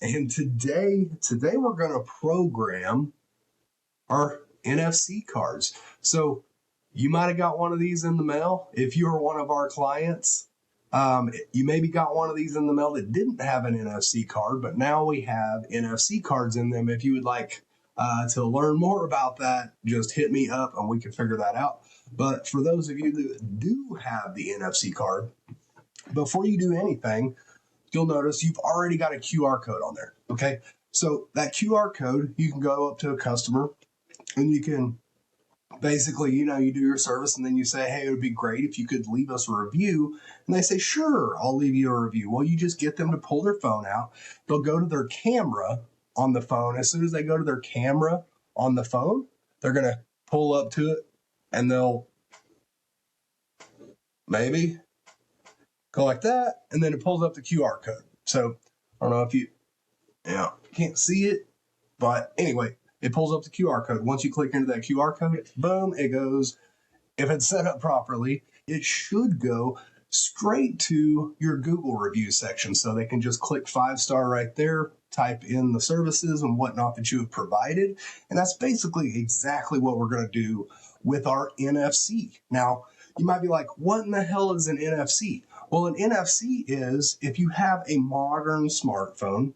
And today we're going to program our NFC cards. So you might have got one of these in the mail. If you're one of our clients, you maybe got one of these in the mail that didn't have an NFC card, but now we have NFC cards in them. If you would like to learn more about that, just hit me up and we can figure that out. But for those of you that do have the NFC card, before you do anything, you'll notice you've already got a QR code on there. Okay. So that QR code, you can go up to a customer and you can basically, you do your service and then you say, hey, it would be great if you could leave us a review. And they say, sure, I'll leave you a review. Well, you just get them to pull their phone out. They'll go to their camera on the phone. As soon as they go to their camera on the phone, they're going to pull up to it and they'll maybe go like that, and then it pulls up the QR code. So I don't know if you can't see it, but anyway, it pulls up the QR code. Once you click into that QR code, boom, it goes. If it's set up properly, it should go straight to your Google review section. So they can just click 5-star right there, type in the services and whatnot that you have provided. And that's basically exactly what we're going to do with our NFC. Now, you might be like, what in the hell is an NFC? Well, an NFC is, if you have a modern smartphone,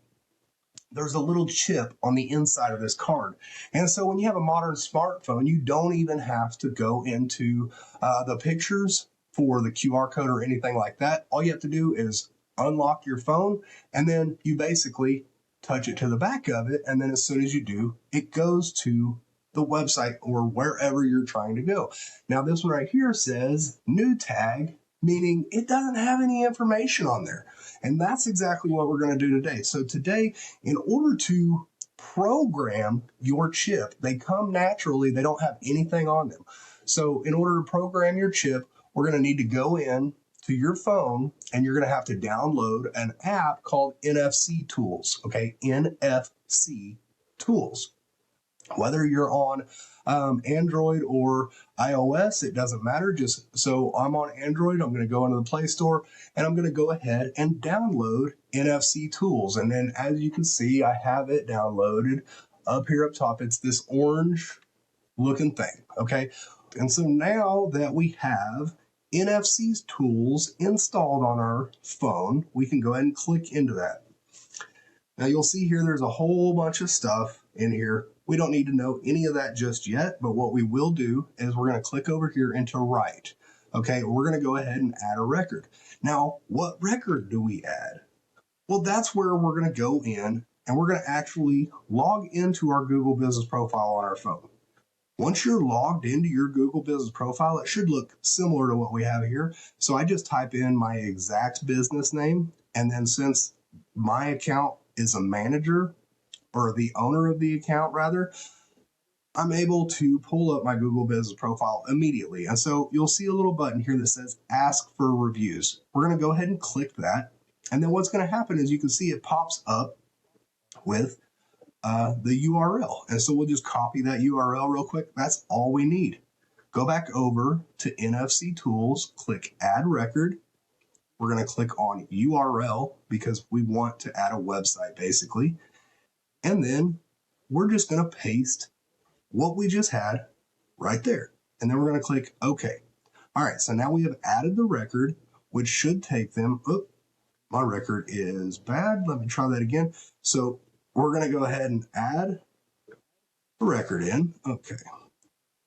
there's a little chip on the inside of this card. And so when you have a modern smartphone, you don't even have to go into the pictures for the QR code or anything like that. All you have to do is unlock your phone, and then you basically touch it to the back of it. And then as soon as you do, it goes to the website or wherever you're trying to go. Now, this one right here says new tag, meaning it doesn't have any information on there. And that's exactly what we're going to do today. So today, in order to program your chip, they come naturally. They don't have anything on them. So in order to program your chip, we're going to need to go in to your phone and you're going to have to download an app called NFC Tools. Okay, NFC Tools. Whether you're on Android or iOS, it doesn't matter. Just so I'm on Android, I'm going to go into the Play Store and I'm going to go ahead and download NFC Tools. And then as you can see, I have it downloaded up here up top. It's this orange looking thing. Okay. And so now that we have NFC Tools installed on our phone, we can go ahead and click into that. Now you'll see here, there's a whole bunch of stuff in here. We don't need to know any of that just yet, but what we will do is we're going to click over here into write. Okay, we're going to go ahead and add a record. Now, what record do we add? Well, that's where we're going to go in and we're going to actually log into our Google Business Profile on our phone. Once you're logged into your Google Business Profile, it should look similar to what we have here. So I just type in my exact business name, and then since my account is a manager, or the owner of the account rather, I'm able to pull up my Google Business Profile immediately. And so you'll see a little button here that says ask for reviews. We're going to go ahead and click that. And then what's going to happen is you can see it pops up with the URL. And so we'll just copy that URL real quick. That's all we need. Go back over to NFC Tools, click add record. We're going to click on URL because we want to add a website basically. And then we're just going to paste what we just had right there. And then we're going to click OK. All right, so now we have added the record, which should take them. Oh, my record is bad. Let me try that again. So we're going to go ahead and add the record in. Okay,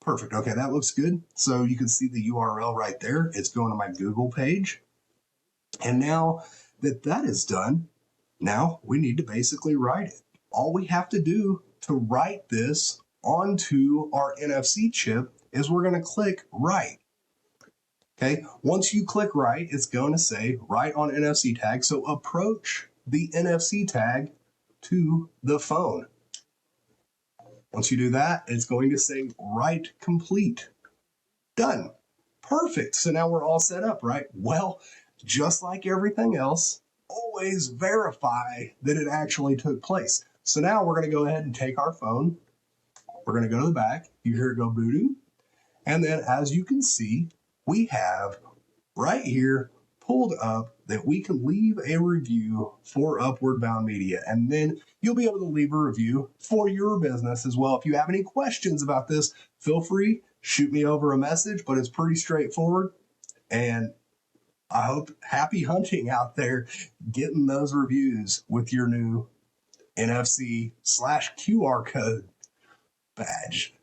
perfect. Okay, that looks good. So you can see the URL right there. It's going to my Google page. And now that that is done, now we need to basically write it. All we have to do to write this onto our NFC chip is we're going to click write. Okay, once you click write, it's going to say write on NFC tag. So approach the NFC tag to the phone. Once you do that, it's going to say write complete. Done. Perfect. So now we're all set up, right? Well, just like everything else, always verify that it actually took place. So now we're going to go ahead and take our phone. We're going to go to the back. You hear it go boo-doo. And then as you can see, we have right here pulled up that we can leave a review for Upward Bound Media, and then you'll be able to leave a review for your business as well. If you have any questions about this, feel free, shoot me over a message, but it's pretty straightforward. And I hope happy hunting out there getting those reviews with your new NFC/QR code badge.